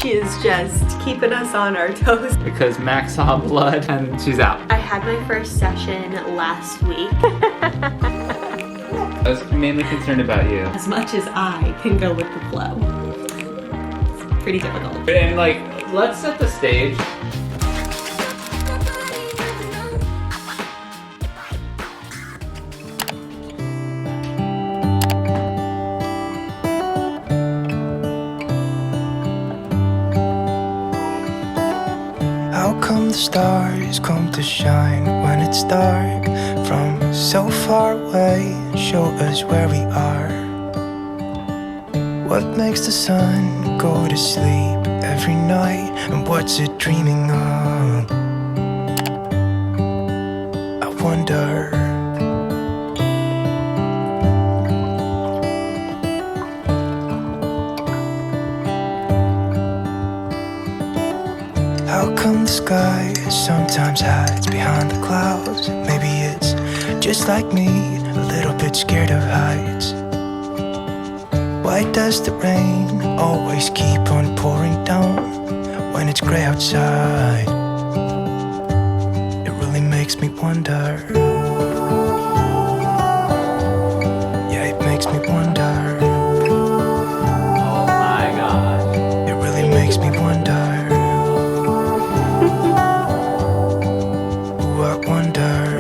She is just keeping us on our toes. Because Max saw blood and she's out. I had my first session last week. I was mainly concerned about you. As much as I can go with the flow. It's pretty difficult. And like, let's set the stage. How come the stars come to shine when it's dark? From so far away, show us where we are. What makes the sun go to sleep every night? And what's it dreaming of? I wonder. How come the sky sometimes hides behind the clouds? Maybe it's just like me, a little bit scared of heights. Why does the rain always keep on pouring down when it's gray outside? It really makes me wonder. Yeah, it makes me wonder. Oh my gosh. It really makes me wonder. I wonder.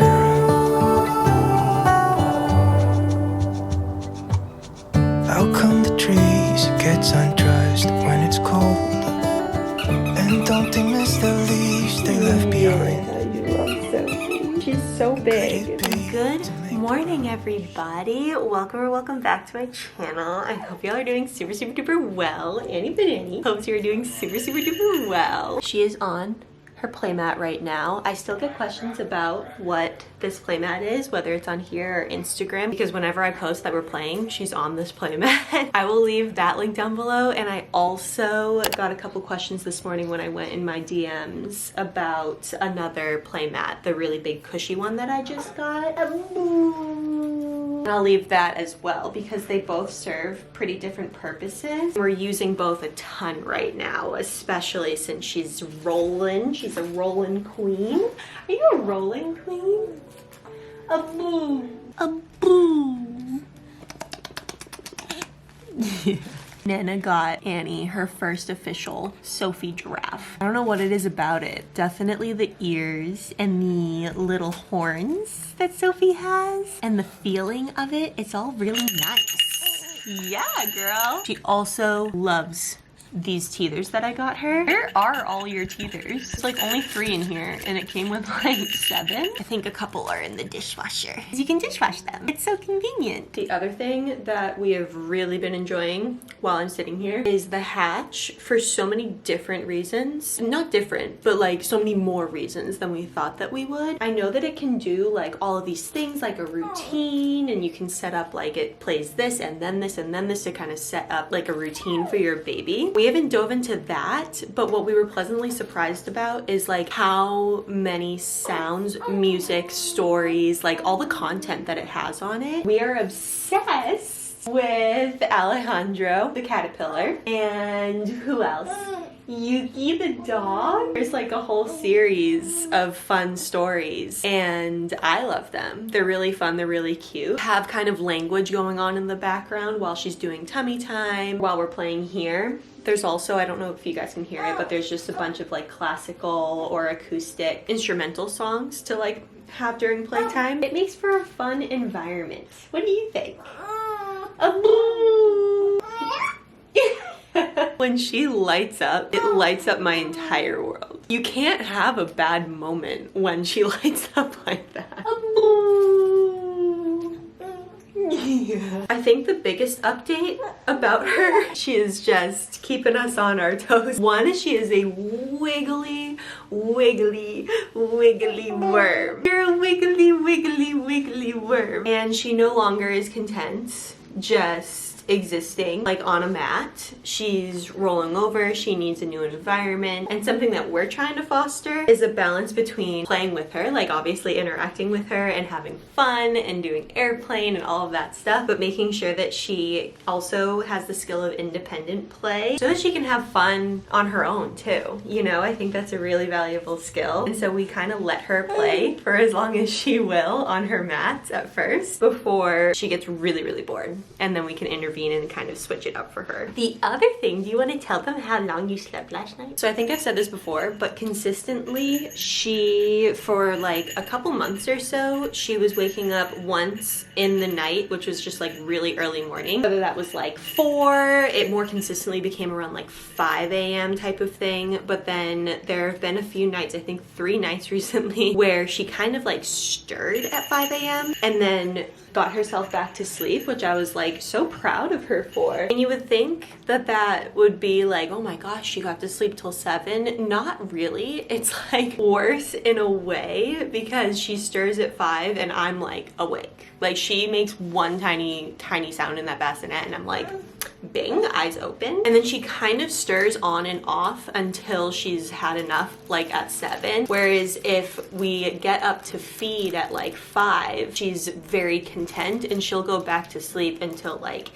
How come the trees get undressed when it's cold? And don't they miss the leaves they left behind? She's so big. Good morning, everybody. Welcome back to my channel. I hope y'all are doing super duper well. Annie Banani hopes you're doing super duper well. She is on her playmat right now. I still get questions about what this playmat is, whether it's on here or Instagram, because whenever I post that we're playing, she's on this playmat. I will leave that link down below. And I also got a couple questions this morning when I went in my DMs about another playmat, the really big cushy one that I just got. And I'll leave that as well because they both serve pretty different purposes. We're using both a ton right now, especially since she's rolling. She's a rolling queen. Are you a rolling queen? A boo. A boo. Nana got Annie her first official Sophie giraffe. I don't know what it is about it. Definitely the ears and the little horns that Sophie has. And the feeling of it, it's all really nice. Yeah, girl. She also loves these teethers that I got her. Where are all your teethers? It's like only 3 in here and it came with like 7. I think a couple are in the dishwasher. You can dishwash them. It's so convenient. The other thing that we have really been enjoying while I'm sitting here is the hatch for so many different reasons. Not different, but like so many more reasons than we thought that we would. I know that it can do like all of these things like a routine, and you can set up like it plays this and then this and then this to kind of set up like a routine for your baby. We haven't dove into that, but what we were pleasantly surprised about is like how many sounds, music, stories, like all the content that it has on it. We are obsessed with Alejandro, the caterpillar, and who else? Yuki the dog. There's like a whole series of fun stories and I love them. They're really fun, they're really cute. Have kind of language going on in the background while she's doing tummy time, while we're playing here. There's also, I don't know if you guys can hear it, but there's just a bunch of like classical or acoustic instrumental songs to like have during playtime. It makes for a fun environment. What do you think? When she lights up, it lights up my entire world. You can't have a bad moment when she lights up like that. Yeah. I think the biggest update about her, she is just keeping us on our toes. One, she is a wiggly worm. You're a wiggly worm. And she no longer is content just just existing like on a mat. She's rolling over, she needs a new environment, and something that we're trying to foster is a balance between playing with her, like obviously interacting with her and having fun and doing airplane and all of that stuff, but making sure that she also has the skill of independent play so that she can have fun on her own too. You know, I think that's a really valuable skill. And so we kind of let her play for as long as she will on her mats at first before she gets really, really bored. And then we can intervene and kind of switch it up for her. The other thing, do you want to tell them how long you slept last night? So I think I've said this before, but consistently she, for like a couple months or so, she was waking up once in the night, which was just like really early morning. Whether that was like 4, it more consistently became around like 5 a.m. type of thing. But then there have been a few nights, I think 3 nights recently, where she kind of like stirred at 5 a.m. and then got herself back to sleep, which I was like so proud of her for. And you would think that that would be like, oh my gosh, she got to sleep till 7. Not really. It's like worse in a way because she stirs at 5 and I'm like awake. Like she makes one tiny sound in that bassinet and I'm like, bing, eyes open. And then she kind of stirs on and off until she's had enough, like at 7. Whereas if we get up to feed at like 5, she's very content and she'll go back to sleep until like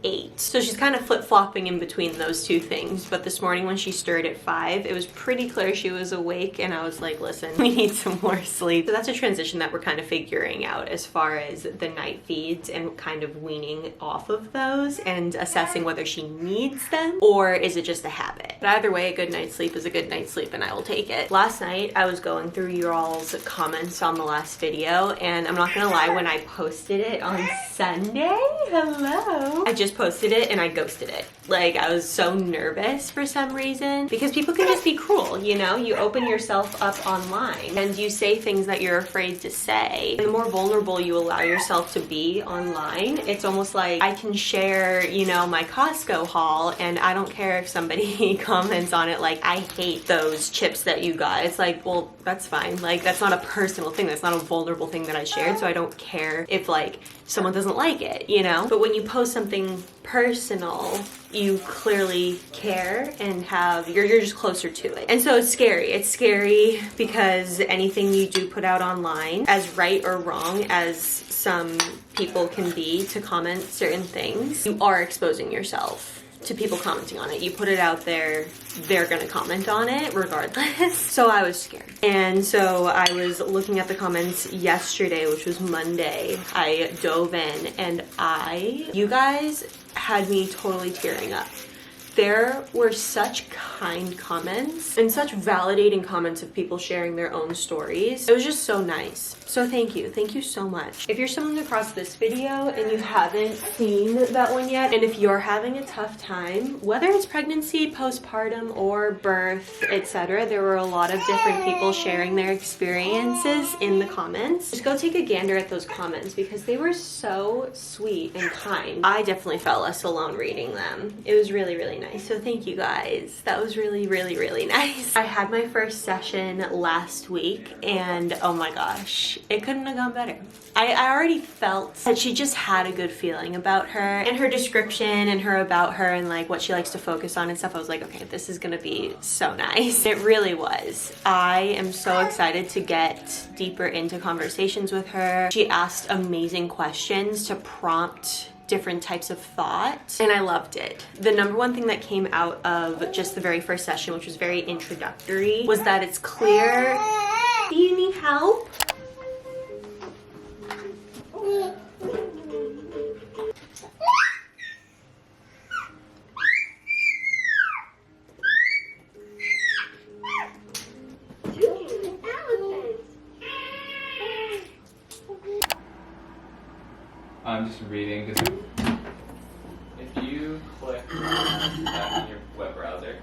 8. So she's kind of flip-flopping in between those two things. But this morning when she stirred at 5, it was pretty clear she was awake and I was like, listen, we need some more sleep. So that's a transition that we're kind of figuring out as far as the night feeds and kind of weaning off of those and assessing whether she needs them or is it just a habit. But either way, a good night's sleep is a good night's sleep and I will take it. Last night I was going through your all's comments on the last video and I'm not gonna lie, when I posted it on Sunday, hello, I just posted it and I ghosted it. Like I was so nervous for some reason because people can just be cruel, you know? You open yourself up online and you say things that you're afraid to say. And the more vulnerable you allow yourself to be online, it's almost like I can share, you know, my Costco haul and I don't care if somebody comments on it like, I hate those chips that you got. It's like, well, that's fine. Like that's not a personal thing. That's not a vulnerable thing that I shared. So I don't care if like someone doesn't like it, you know? But when you post something personal, you clearly care and you're just closer to it. And so it's scary. It's scary because anything you do put out online, as right or wrong as some people can be to comment certain things, you are exposing yourself to people commenting on it. You put it out there, they're gonna comment on it regardless. So I was scared. And so I was looking at the comments yesterday, which was Monday. I dove in and you guys had me totally tearing up. There were such kind comments and such validating comments of people sharing their own stories. It was just so nice. So thank you. Thank you so much. If you're stumbling across this video and you haven't seen that one yet, and if you're having a tough time, whether it's pregnancy, postpartum, or birth, etc., there were a lot of different people sharing their experiences in the comments. Just go take a gander at those comments because they were so sweet and kind. I definitely felt less alone reading them. It was really, really nice. So thank you guys. That was really, really, really nice. I had my first session last week and oh my gosh, it couldn't have gone better. I already felt that she just had a good feeling about her and her description and her about her and like what she likes to focus on and stuff. I was like, okay, this is gonna be so nice. It really was. I am so excited to get deeper into conversations with her. She asked amazing questions to prompt different types of thought and I loved it. The number one thing that came out of just the very first session, which was very introductory, was that it's clear. Do you need help? I'm just reading because if you click that in your web browser.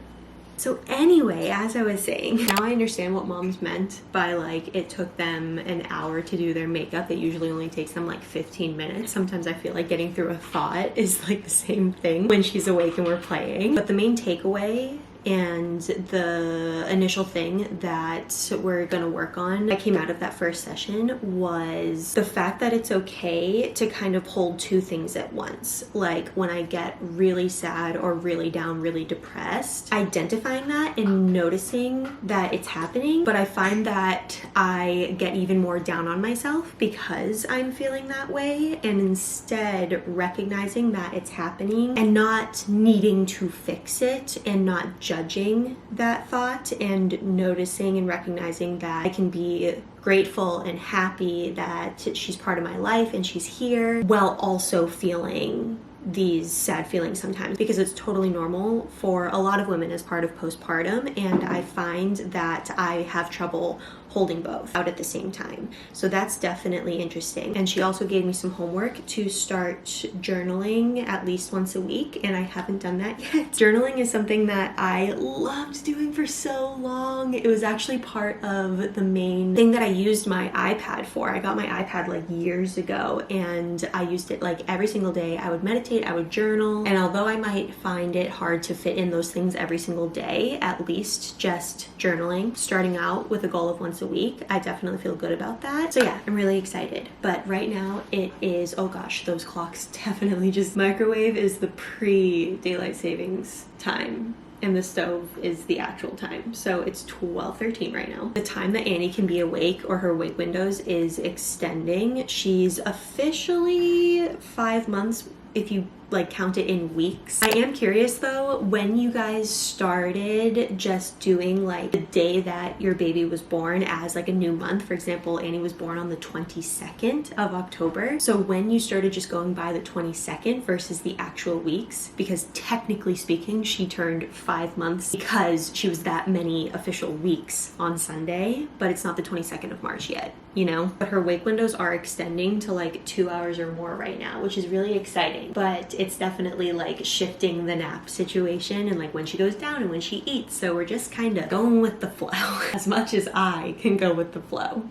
So anyway, as I was saying, now I understand what moms meant by like it took them an hour to do their makeup. It usually only takes them like 15 minutes. Sometimes I feel like getting through a thought is like the same thing when she's awake and we're playing. But the main takeaway And the initial thing that we're gonna work on that came out of that first session was the fact that it's okay to kind of hold two things at once. Like when I get really sad or really down, really depressed, identifying that and noticing that it's happening. But I find that I get even more down on myself because I'm feeling that way, and instead recognizing that it's happening and not needing to fix it and not judging that thought, and noticing and recognizing that I can be grateful and happy that she's part of my life and she's here, while also feeling these sad feelings sometimes, because it's totally normal for a lot of women as part of postpartum, and I find that I have trouble holding both out at the same time. So that's definitely interesting. And she also gave me some homework to start journaling at least once a week, and I haven't done that yet. Journaling is something that I loved doing for so long. It was actually part of the main thing that I used my iPad for. I got my iPad like years ago, and I used it like every single day. I would meditate, I would journal, and although I might find it hard to fit in those things every single day, at least just journaling, starting out with a goal of once a week, I definitely feel good about that. So yeah, I'm really excited. But right now it is, oh gosh, those clocks definitely just, microwave is the pre-daylight savings time and the stove is the actual time. So it's 12:13 right now. The time that Annie can be awake, or her wake windows, is extending. She's officially 5 months if you like count it in weeks. I am curious though, when you guys started just doing like the day that your baby was born as like a new month. For example, Annie was born on the 22nd of October. So when you started just going by the 22nd versus the actual weeks, because technically speaking, she turned 5 months because she was that many official weeks on Sunday, but it's not the 22nd of March yet, you know? But her wake windows are extending to like 2 hours or more right now, which is really exciting. But it's definitely like shifting the nap situation and like when she goes down and when she eats. So we're just kind of going with the flow as much as I can go with the flow.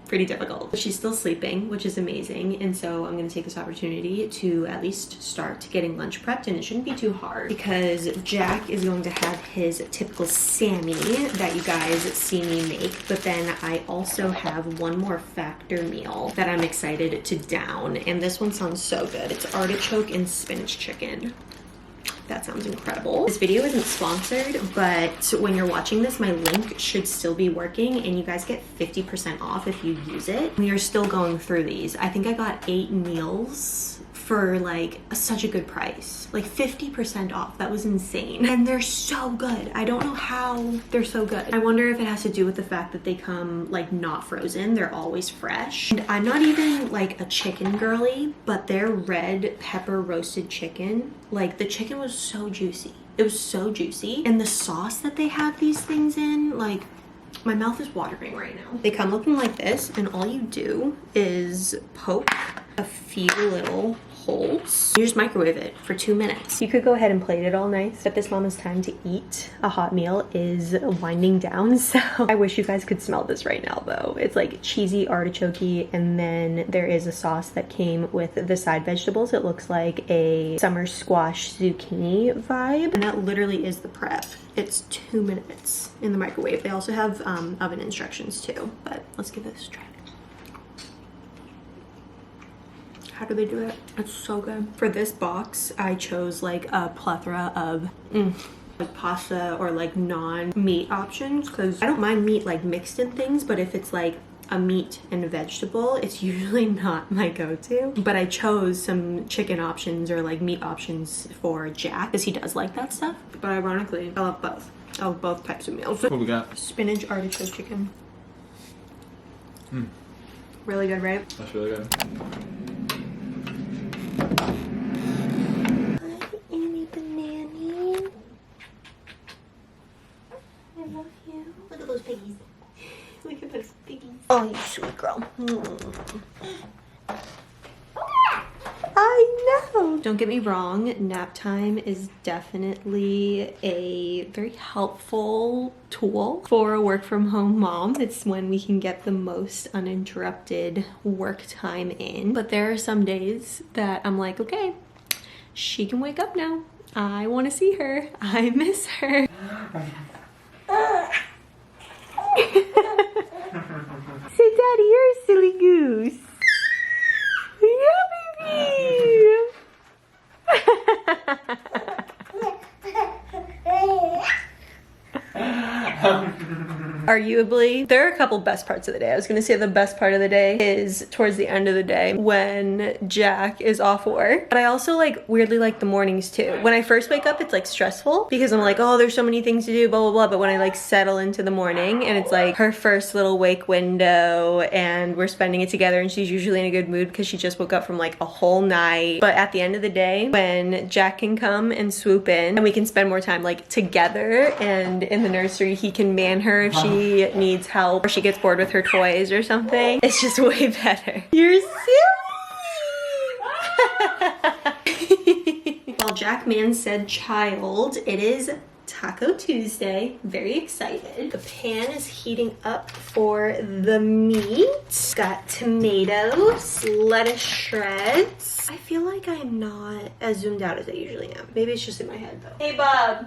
Pretty difficult. She's still sleeping, which is amazing, and so I'm gonna take this opportunity to at least start getting lunch prepped, and it shouldn't be too hard because Jack is going to have his typical Sammy that you guys see me make, but then I also have one more factor meal that I'm excited to down, and this one sounds so good. It's artichoke and spinach chicken. That sounds incredible. This video isn't sponsored, but when you're watching this, my link should still be working, and you guys get 50% off if you use it. We are still going through these. I think I got 8 meals for like such a good price, like 50% off. That was insane, and they're so good. I don't know how they're so good. I wonder if it has to do with the fact that they come like not frozen, they're always fresh. And I'm not even like a chicken girly, but their red pepper roasted chicken, like the chicken was so juicy. It was so juicy, and the sauce that they have these things in, like, my mouth is watering right now. They come looking like this, and all you do is poke a few little holes. You just microwave it for 2 minutes. You could go ahead and plate it all nice, but this mama's time to eat a hot meal is winding down, so I wish you guys could smell this right now though. It's like cheesy artichoke, and then there is a sauce that came with the side vegetables. It looks like a summer squash zucchini vibe, and that literally is the prep. It's 2 minutes in the microwave. They also have oven instructions too, but let's give this a try. How do they do it? It's so good. For this box, I chose like a plethora of like pasta or like non-meat options, because I don't mind meat like mixed in things, but if it's like a meat and a vegetable, it's usually not my go-to. But I chose some chicken options or like meat options for Jack because he does like that stuff. But ironically, I love both. I love both types of meals. What we got? Spinach artichoke chicken. Really good, right? That's really good. Hi, Annie Banana. I love you. Look at those piggies. Look at those piggies. Oh, you sweet girl. I know. Don't get me wrong, nap time is definitely a very helpful tool for a work from home mom. It's when we can get the most uninterrupted work time in. But there are some days that I'm like, okay, she can wake up now I want to see her. I miss her. Say, Daddy, you're a silly goose. Yeah, baby. Arguably, there are a couple best parts of the day. I was gonna say the best part of the day is towards the end of the day when Jack is off work. But I also like weirdly like the mornings too. When I first wake up, it's like stressful because I'm like, oh, there's so many things to do, blah, blah, blah. But when I like settle into the morning and it's like her first little wake window and we're spending it together and she's usually in a good mood because she just woke up from like a whole night. But at the end of the day, when Jack can come and swoop in and we can spend more time like together, and in the nursery, he can man her if she needs help or she gets bored with her toys or something. It's just way better. You're silly! While Jack man said child, it is Taco Tuesday. Very excited. The pan is heating up for the meat. Got tomatoes, lettuce shreds. I feel like I'm not as zoomed out as I usually am. Maybe it's just in my head though. Hey, Bob.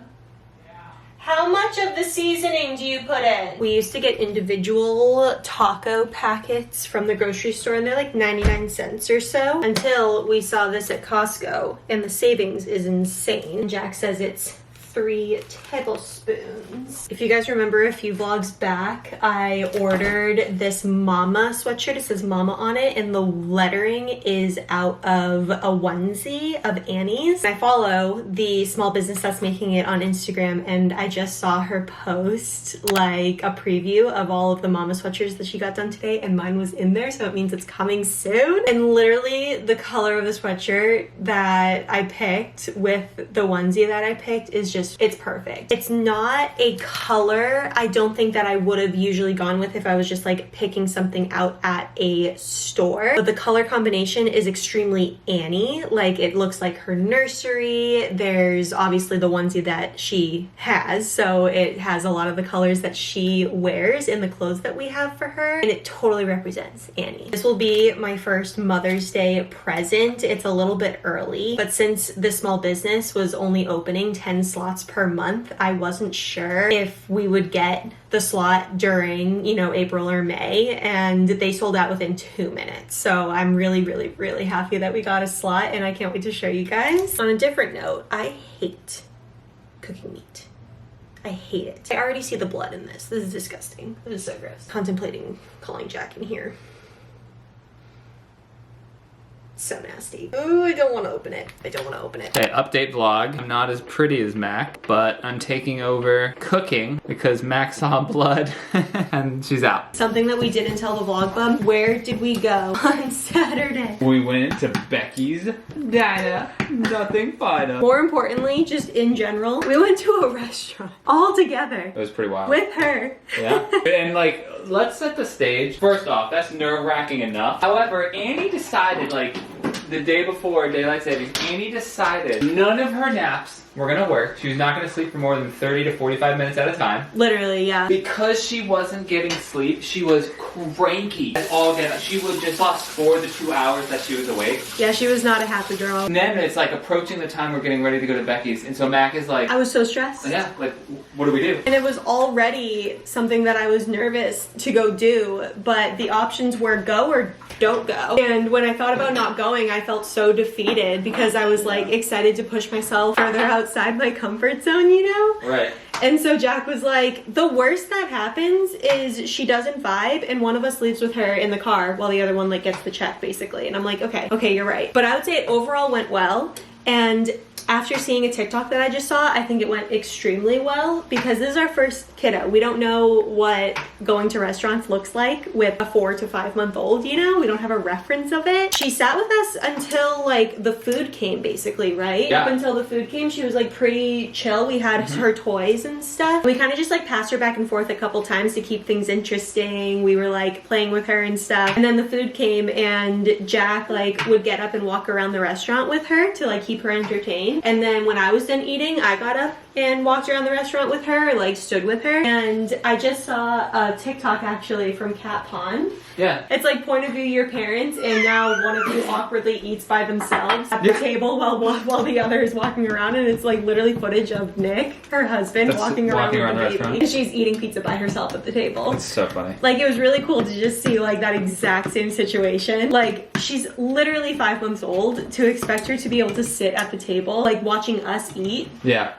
How much of the seasoning do you put in? We used to get individual taco packets from the grocery store and they're like 99 cents or so until we saw this at Costco and the savings is insane. Jack says it's 3 tablespoons. If you guys remember a few vlogs back, I ordered this mama sweatshirt. It says mama on it and the lettering is out of a onesie of Annie's. I follow the small business that's making it on Instagram and I just saw her post like a preview of all of the mama sweatshirts that she got done today and mine was in there, so it means it's coming soon. And literally the color of the sweatshirt that I picked with the onesie that I picked is just, it's perfect. It's not a color I don't think that I would have usually gone with if I was just like picking something out at a store, but the color combination is extremely Annie. Like it looks like her nursery. There's obviously the onesie that she has, so it has a lot of the colors that she wears in the clothes that we have for her, and it totally represents Annie. This will be my first Mother's Day present. It's a little bit early, but since this small business was only opening 10 slots per month, I wasn't sure if we would get the slot during, you know, April or May, and they sold out within 2 minutes. So I'm really, really, really happy that we got a slot and I can't wait to show you guys. On a different note, I hate cooking meat. I hate it. I already see the blood in this. This is disgusting. This is so gross. Contemplating calling Jack in here. So nasty. Ooh, I don't want to open it. I don't want to open it. Okay, update vlog. I'm not as pretty as Mac, but I'm taking over cooking because Mac saw blood and she's out. Something that we didn't tell the vlog bub. Where did we go on Saturday? We went to Becky's Diner. Nothing finer. More importantly, just in general, we went to a restaurant all together. It was pretty wild. With her. Yeah. And like, let's set the stage. First off, that's nerve-wracking enough. However, Annie decided like the day before daylight savings, Annie decided none of her naps were gonna work. She was not gonna sleep for more than 30 to 45 minutes at a time. Literally, yeah. Because she wasn't getting sleep, she was cranky. All day. She would just bust for the 2 hours that she was awake. Yeah, she was not a happy girl. And then it's like approaching the time we're getting ready to go to Becky's. And so Mac is like, I was so stressed. yeah, like, what do we do? And it was already something that I was nervous to go do, but the options were go or don't go. And when I thought about not going, I felt so defeated because I was like excited to push myself further outside my comfort zone, you know? Right. And so Jack was like, the worst that happens is she doesn't vibe and one of us leaves with her in the car while the other one like gets the check basically. And I'm like, okay, you're right. But I would say it overall went well. And after seeing a TikTok that I just saw, I think it went extremely well because this is our first kiddo. We don't know what going to restaurants looks like with a 4 to 5 month old, you know? We don't have a reference of it. She sat with us until like the food came basically, right? Yeah. Up until the food came, she was like pretty chill. We had her toys and stuff. We kind of just like passed her back and forth a couple times to keep things interesting. We were like playing with her and stuff. And then the food came and Jack like would get up and walk around the restaurant with her to like keep her entertained. eating. And then when I was done eating, I got up and walked around the restaurant with her, like stood with her. And I just saw a TikTok actually from Cat Pond. Yeah. It's like point of view your parents, and now one of you awkwardly eats by themselves at the table while the other is walking around, and it's like literally footage of Nick, her husband, walking around with the baby. And she's eating pizza by herself at the table. It's so funny. Like, it was really cool to just see like that exact same situation. Like, she's literally 5 months old. To expect her to be able to sit at the table, like watching us eat,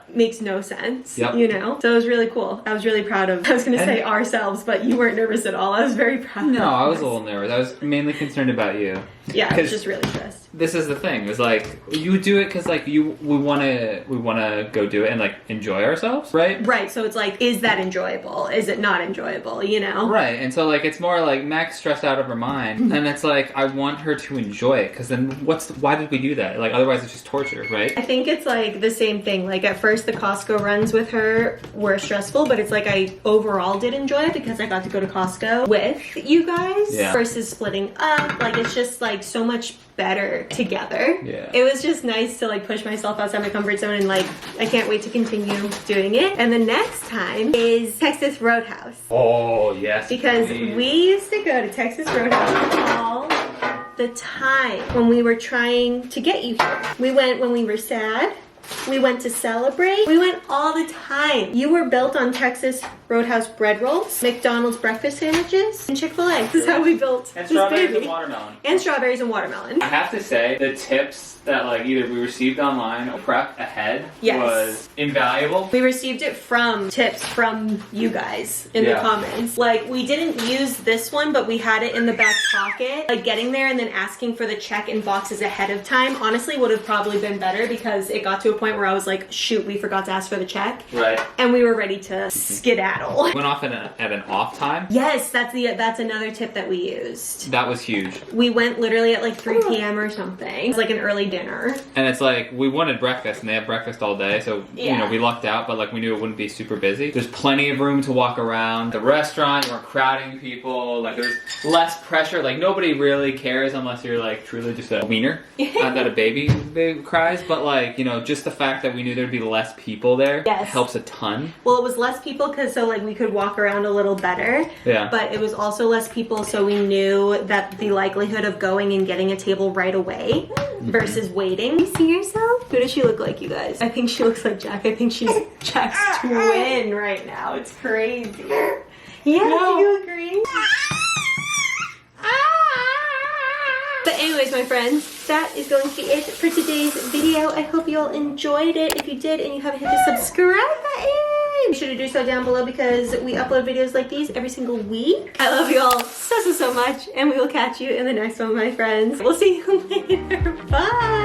makes no sense. You know? So it was really cool. I was really proud of, I was gonna say ourselves, but you weren't nervous at all. I was very proud. No, I was a little nervous. I was mainly concerned about you. Yeah, I was just really stressed. This is the thing. It's like you do it because like we wanna go do it and like enjoy ourselves, right? Right. So it's like, is that enjoyable? Is it not enjoyable? You know? Right. And so like it's more like Mac's stressed out of her mind, and it's like I want her to enjoy it because then why did we do that? Like otherwise it's just torture, right? I think it's like the same thing. Like at first the Costco runs with her were stressful, but it's like I overall did enjoy it because I got to go to Costco with you guys versus splitting up. Like it's just like so much better together. Yeah. It was just nice to like push myself outside my comfort zone, and like I can't wait to continue doing it. And the next time is Texas Roadhouse. Oh yes. Because we used to go to Texas Roadhouse all the time when we were trying to get you here. We went when we were sad. We went to celebrate. We went all the time. You were built on Texas Roadhouse bread rolls, McDonald's breakfast sandwiches, and Chick-fil-A. This is how we built and this strawberries baby. and watermelon. And strawberries and watermelon. I have to say, the tips that like either we received online or prep ahead was invaluable. We received it from tips from you guys in the comments. Like, we didn't use this one, but we had it in the back pocket. Like, getting there and then asking for the check-in boxes ahead of time honestly would have probably been better, because it got to a point where I was like, shoot, we forgot to ask for the check. Right. And we were ready to skedaddle. Went off at an off time. Yes, that's another tip that we used. That was huge. We went literally at like 3 p.m. or something. It was like an early dinner. And it's like, we wanted breakfast, and they have breakfast all day, so you know, we lucked out, but like we knew it wouldn't be super busy. There's plenty of room to walk around. The restaurant, you weren't crowding people, like there's less pressure, like nobody really cares unless you're like truly just a wiener that a baby cries, but like, you know, just the fact that we knew there'd be less people there helps a ton. Well, it was less people because so like we could walk around a little better. Yeah. But it was also less people, so we knew that the likelihood of going and getting a table right away versus waiting. You see yourself? Who does she look like, you guys? I think she looks like Jack. I think she's Jack's twin right now. It's crazy. Yeah, do you agree? But anyways, my friends, that is going to be it for today's video. I hope you all enjoyed it. If you did and you haven't hit the subscribe button, be sure to do so down below, because we upload videos like these every single week. I love you all so much, and we will catch you in the next one, my friends. We'll see you later. Bye!